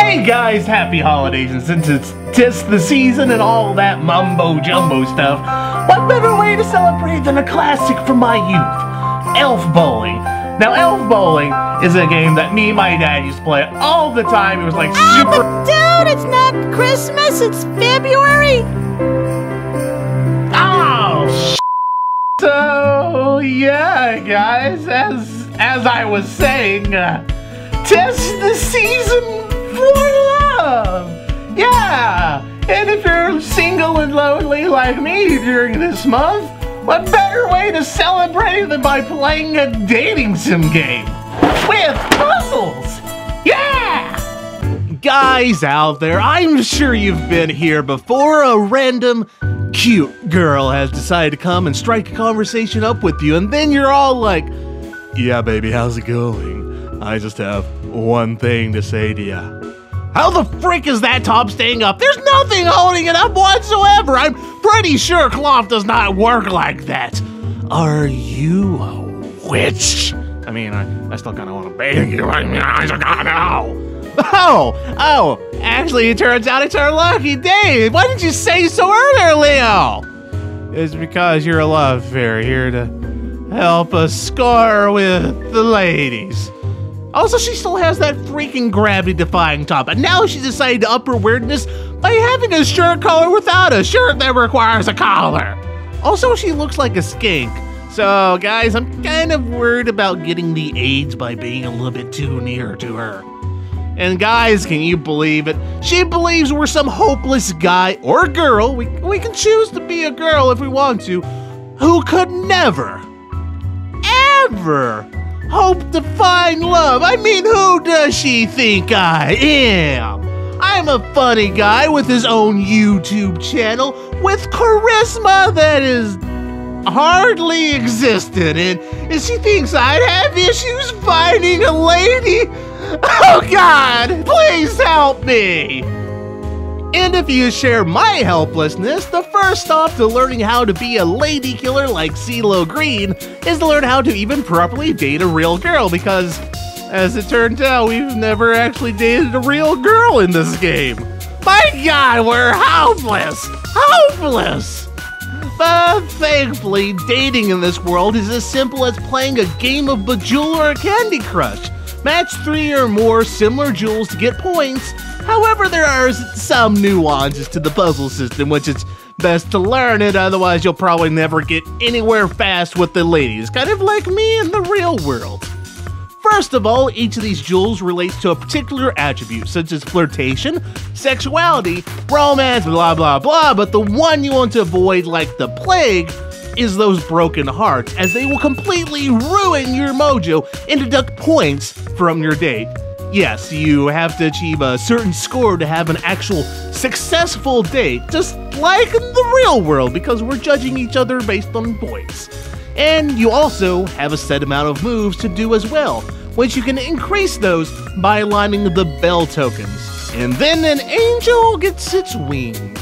Hey guys, happy holidays, and since it's 'tis the season and all that mumbo-jumbo stuff, what better way to celebrate than a classic from my youth, Elf Bowling. Now, Elf Bowling is a game that me and my dad used to play all the time. It was like super... But dude, it's not Christmas, it's February! Oh, So, yeah, guys, as I was saying, 'tis the season for love! Yeah! And if you're single and lonely like me during this month, what better way to celebrate than by playing a dating sim game with puzzles? Yeah! Guys out there, I'm sure you've been here before. A random cute girl has decided to come and strike a conversation up with you, and then you're all like, yeah, baby, how's it going? I just have one thing to say to you. How the frick is that top staying up? There's nothing holding it up whatsoever. I'm pretty sure cloth does not work like that. Are you a witch? I mean, I still kind of want to bang you. I mean, I just gotta know. Oh, actually, it turns out it's our lucky day. Why didn't you say so earlier, Leo? It's because you're a love fairy here to help us score with the ladies. Also, she still has that freaking gravity-defying top, and now she decided to up her weirdness by having a shirt collar without a shirt that requires a collar. Also, she looks like a skink. So, guys, I'm kind of worried about getting the AIDS by being a little bit too near to her. And guys, can you believe it? She believes we're some hopeless guy or girl, we can choose to be a girl if we want to, who could never, ever hope to find love. I mean, who does she think I am? I'm a funny guy with his own YouTube channel with charisma that is hardly existent, and she thinks I'd have issues finding a lady. Oh God, please help me! And if you share my helplessness, the first stop to learning how to be a lady killer like CeeLo Green is to learn how to even properly date a real girl, because, as it turns out, we've never actually dated a real girl in this game. My God, we're hopeless! Hopeless! But thankfully, dating in this world is as simple as playing a game of Bejeweled or Candy Crush. Match 3 or more similar jewels to get points. However, there are some nuances to the puzzle system, which it's best to learn it, otherwise you'll probably never get anywhere fast with the ladies, kind of like me in the real world. First of all, each of these jewels relates to a particular attribute, such as flirtation, sexuality, romance, blah blah blah, but the one you want to avoid like the plague is those broken hearts, as they will completely ruin your mojo and deduct points from your date. Yes, you have to achieve a certain score to have an actual successful date, just like in the real world, because we're judging each other based on points. And you also have a set amount of moves to do as well, which you can increase those by aligning the bell tokens. And then an angel gets its wings.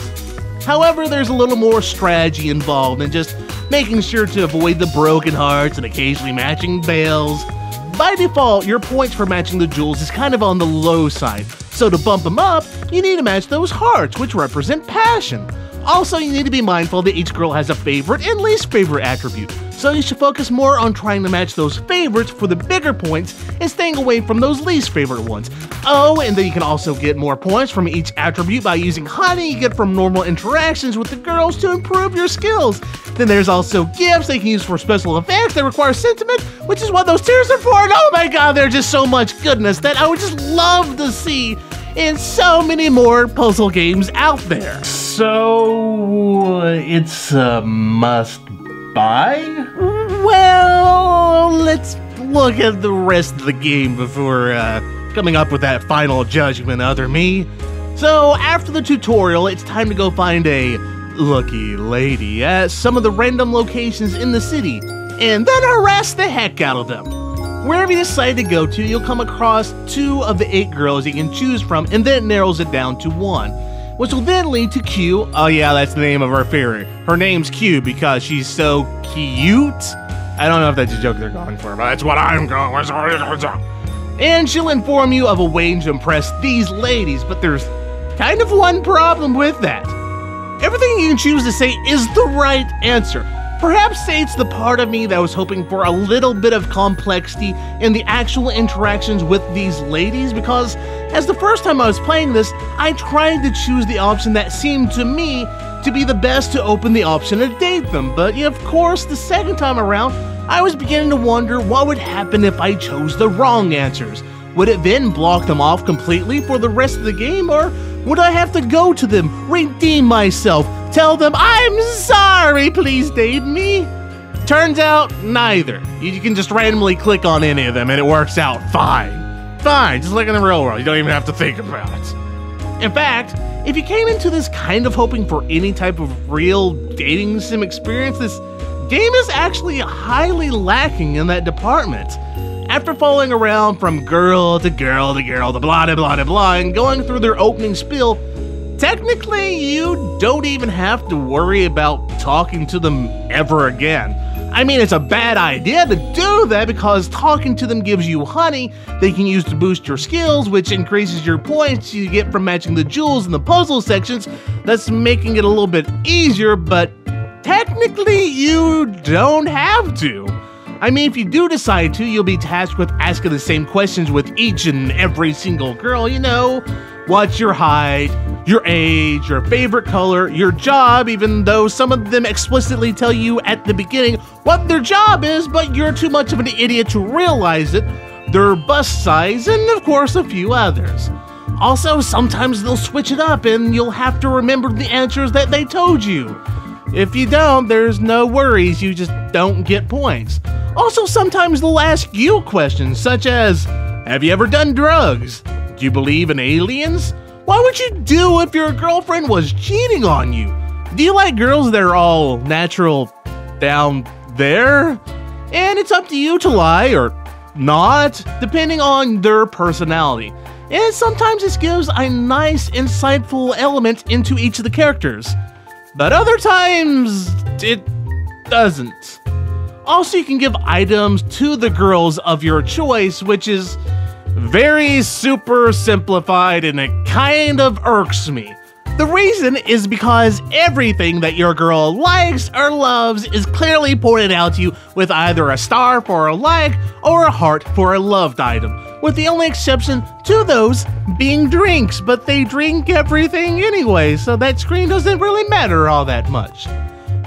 However, there's a little more strategy involved than just making sure to avoid the broken hearts and occasionally matching bells. By default, your points for matching the jewels is kind of on the low side, so to bump them up, you need to match those hearts, which represent passion. Also, you need to be mindful that each girl has a favorite and least favorite attribute, so you should focus more on trying to match those favorites for the bigger points and staying away from those least favorite ones. Oh, and then you can also get more points from each attribute by using honey you get from normal interactions with the girls to improve your skills. Then there's also gifts they can use for special effects that require sentiment, which is what those tears are for, and oh my God, there's just so much goodness that I would just love to see in so many more puzzle games out there. So, it's a must-buy? Well, let's look at the rest of the game before coming up with that final judgment, other me. So, after the tutorial, it's time to go find a lucky lady at some of the random locations in the city, and then harass the heck out of them. Wherever you decide to go to, you'll come across 2 of the 8 girls you can choose from, and then it narrows it down to 1, which will then lead to Q. Oh yeah, that's the name of our fairy. Her name's Q because she's so cute. I don't know if that's a joke they're going for, but that's what I'm going with. and she'll inform you of a way to impress these ladies, but there's kind of one problem with that. Everything you can choose to say is the right answer. Perhaps say it's the part of me that was hoping for a little bit of complexity in the actual interactions with these ladies, because as the first time I was playing this, I tried to choose the option that seemed to me to be the best to open the option to date them, but of course the second time around, I was beginning to wonder what would happen if I chose the wrong answers. Would it then block them off completely for the rest of the game, or would I have to go to them, redeem myself, tell them, I'm sorry, please date me? Turns out, neither. You can just randomly click on any of them and it works out fine. Fine, just like in the real world, you don't even have to think about it. In fact, if you came into this kind of hoping for any type of real dating sim experience, this game is actually highly lacking in that department. After following around from girl to girl to girl to blah blah blah blah and going through their opening spiel, technically you don't even have to worry about talking to them ever again. I mean, it's a bad idea to do that because talking to them gives you honey they can use to boost your skills, which increases your points you get from matching the jewels in the puzzle sections. That's making it a little bit easier, but technically you don't have to. I mean, if you do decide to, you'll be tasked with asking the same questions with each and every single girl, you know. What's your height, your age, your favorite color, your job, even though some of them explicitly tell you at the beginning what their job is, but you're too much of an idiot to realize it, their bust size, and of course a few others. Also, sometimes they'll switch it up and you'll have to remember the answers that they told you. If you don't, there's no worries, you just don't get points. Also, sometimes they'll ask you questions such as, have you ever done drugs? Do you believe in aliens? What would you do if your girlfriend was cheating on you? Do you like girls that are all natural down there? And it's up to you to lie or not, depending on their personality. And sometimes this gives a nice, insightful element into each of the characters. But other times, it doesn't. Also, you can give items to the girls of your choice, which is very super simplified and it kind of irks me. The reason is because everything that your girl likes or loves is clearly pointed out to you with either a star for a like or a heart for a loved item, with the only exception to those being drinks, but they drink everything anyway, so that screen doesn't really matter all that much.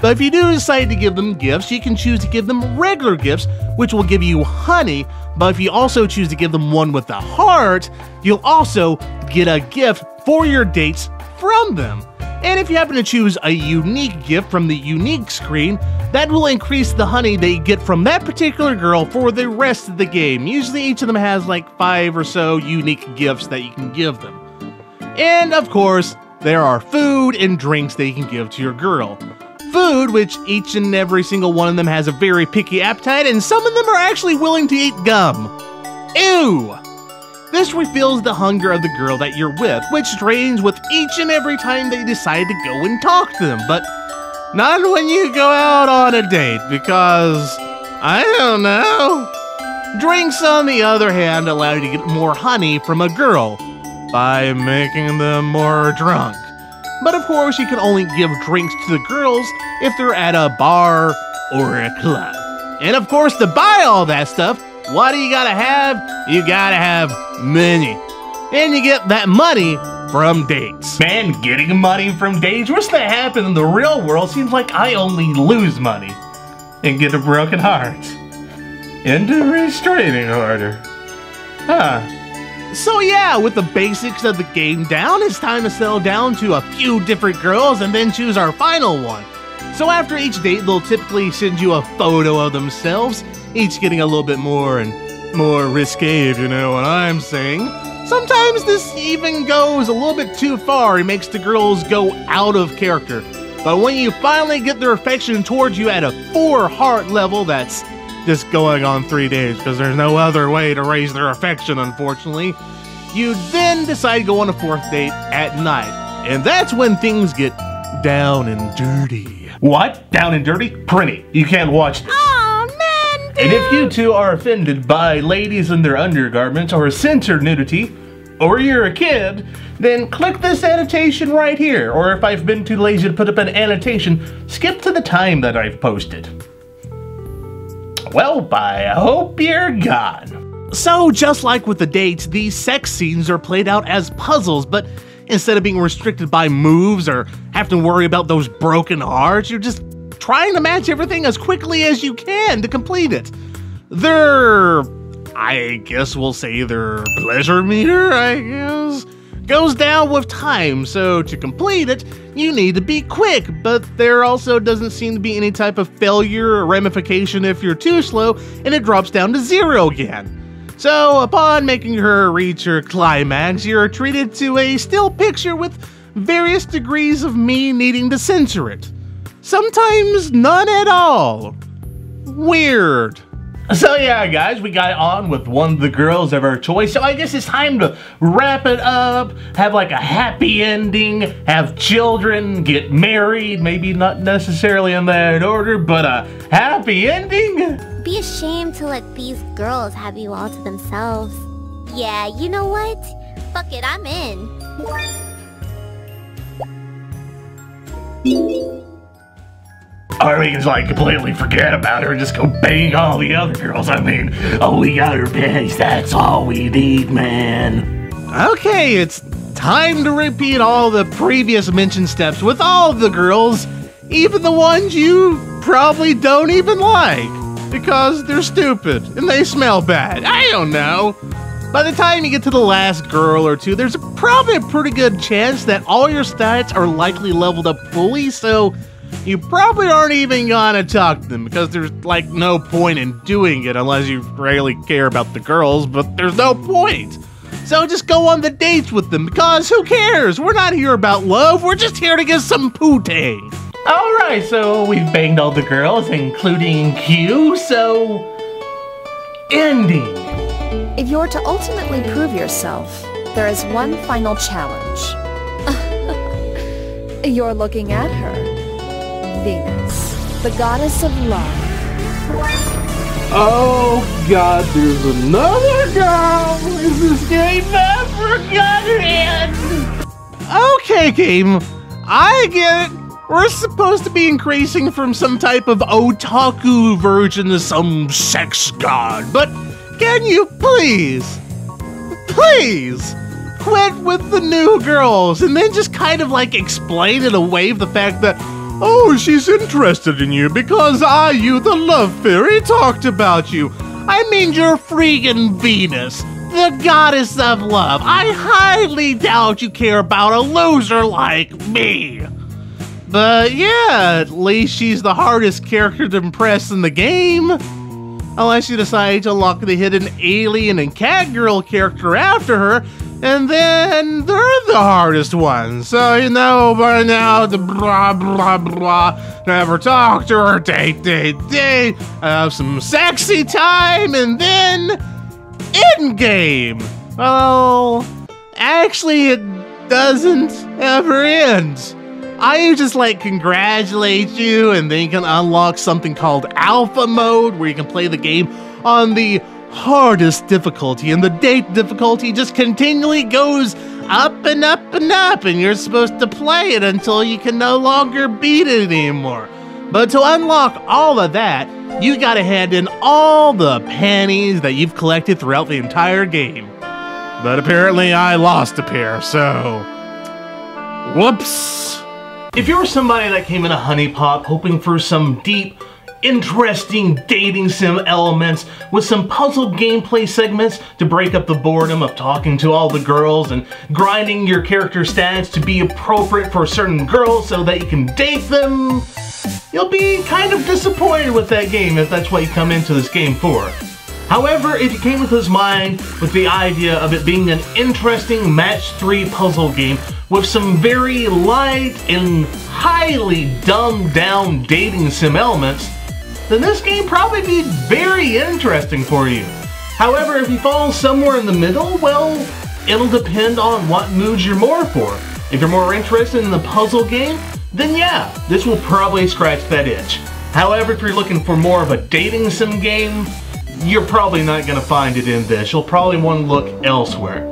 But if you do decide to give them gifts, you can choose to give them regular gifts, which will give you honey, but if you also choose to give them one with a heart, you'll also get a gift for your dates from them. And if you happen to choose a unique gift from the unique screen, that will increase the honey they get from that particular girl for the rest of the game. Usually each of them has like 5 or so unique gifts that you can give them. And of course, there are food and drinks that you can give to your girl. Food, which each and every single one of them has a very picky appetite, and some of them are actually willing to eat gum. Ew! This refills the hunger of the girl that you're with, which drains with each and every time they decide to go and talk to them, but not when you go out on a date, because, I don't know. Drinks, on the other hand, allow you to get more honey from a girl by making them more drunk. But of course, you can only give drinks to the girls if they're at a bar or a club. And of course, to buy all that stuff, what do you gotta have? You gotta have money. And you get that money from dates. Man, getting money from dates? What's that happen in the real world? Seems like I only lose money and get a broken heart. And a restraining order. Huh. So yeah, with the basics of the game down, it's time to settle down to a few different girls and then choose our final one. So after each date, they'll typically send you a photo of themselves, each getting a little bit more and more risque, if you know what I'm saying. Sometimes this even goes a little bit too far and makes the girls go out of character. But when you finally get their affection towards you at a 4 heart level, that's just going on 3 days because there's no other way to raise their affection, unfortunately. You then decide to go on a 4th date at night. And that's when things get down and dirty. What? Down and dirty? Prinny, you can't watch this. Aw, man, And if you two are offended by ladies in their undergarments or censored nudity, or you're a kid, then click this annotation right here. Or if I've been too lazy to put up an annotation, skip to the time that I've posted. Well, I hope you're gone. So, just like with the dates, these sex scenes are played out as puzzles, but instead of being restricted by moves or have to worry about those broken hearts, you're just trying to match everything as quickly as you can to complete it. I guess we'll say their pleasure meter, goes down with time, so to complete it, you need to be quick, but there also doesn't seem to be any type of failure or ramification if you're too slow, and it drops down to 0 again. So, upon making her reach her climax, you're treated to a still picture with various degrees of me needing to censor it. Sometimes none at all. Weird. So yeah, guys, we got on with one of the girls of our choice, so I guess it's time to wrap it up, have like a happy ending, have children, get married, maybe not necessarily in that order, but a happy ending? Be ashamed to let these girls have you all to themselves. Yeah, you know what? Fuck it, I'm in. Or we can just like completely forget about her and just go bang all the other girls. I mean, oh, we got her bitch, that's all we need, man. Okay, it's time to repeat all the previous mentioned steps with all the girls, even the ones you probably don't even like, because they're stupid and they smell bad. I don't know. By the time you get to the last girl or two, there's probably a pretty good chance that all your stats are likely leveled up fully, so you probably aren't even gonna talk to them because there's like no point in doing it unless you really care about the girls, but there's no point. So just go on the dates with them because who cares? We're not here about love, we're just here to get some poontang. Alright, so we've banged all the girls, including Q, so ending. If you're to ultimately prove yourself, there is one final challenge. You're looking at her. Venus, the goddess of love. Oh god, there's another girl! Is this game ever gonna end? Okay, game, I get it. We're supposed to be increasing from some type of otaku version to some sex god, but can you please quit with the new girls and then just kind of like explain it away the fact that, oh, she's interested in you because you, the love fairy, talked about you. I mean, you're freaking Venus, the goddess of love. I highly doubt you care about a loser like me. But yeah, at least she's the hardest character to impress in the game. Unless you decide to unlock the hidden alien and cat girl character after her, and then they're the hardest ones. So you know by now the blah blah blah, never talk to her, date, have some sexy time, and then end game. Well, actually it doesn't ever end. I just like congratulate you, and then you can unlock something called Alpha Mode, where you can play the game on the hardest difficulty, and the date difficulty just continually goes up and up and up, and you're supposed to play it until you can no longer beat it anymore. But to unlock all of that, you gotta hand in all the pennies that you've collected throughout the entire game. But apparently I lost a pair, so whoops. If you're somebody that came into Honeypop hoping for some deep, interesting dating sim elements with some puzzle gameplay segments to break up the boredom of talking to all the girls and grinding your character stats to be appropriate for certain girls so that you can date them, you'll be kind of disappointed with that game if that's what you come into this game for. However, if you came with this mind with the idea of it being an interesting match 3 puzzle game with some very light and highly dumbed down dating sim elements, then this game probably be very interesting for you. However, if you fall somewhere in the middle, well, it'll depend on what mood you're more for. If you're more interested in the puzzle game, then yeah, this will probably scratch that itch. However, if you're looking for more of a dating sim game, you're probably not going to find it in this. You'll probably want to look elsewhere.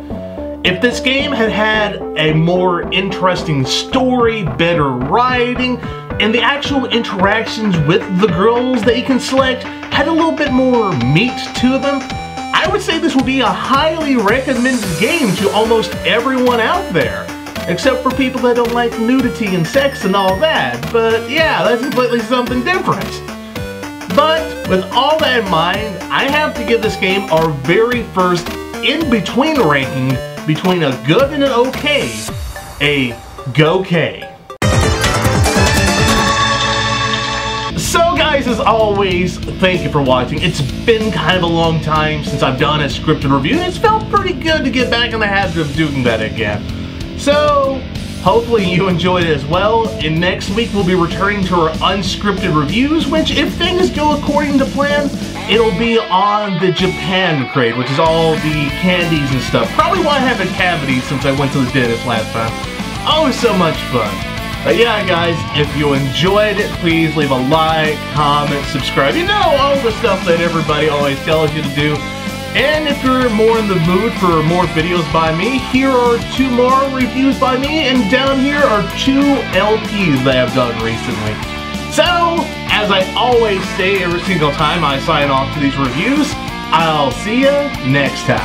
If this game had had a more interesting story, better writing, and the actual interactions with the girls that you can select had a little bit more meat to them, I would say this would be a highly recommended game to almost everyone out there. Except for people that don't like nudity and sex and all that. But yeah, that's completely something different. But with all that in mind, I have to give this game our very first in-between ranking between a good and an okay, a go-K. So guys, as always, thank you for watching. It's been kind of a long time since I've done a scripted review. It's felt pretty good to get back in the habit of doing that again. So, hopefully you enjoyed it as well, and next week we'll be returning to our unscripted reviews, which, if things go according to plan, it'll be on the Japan crate, which is all the candies and stuff. Probably why I have a cavity since I went to the dentist last time. Oh, so much fun. But yeah, guys, if you enjoyed it, please leave a like, comment, subscribe. You know, all the stuff that everybody always tells you to do. And if you're more in the mood for more videos by me, here are 2 more reviews by me, and down here are 2 LPs that I've done recently. So, as I always say every single time I sign off to these reviews, I'll see you next time.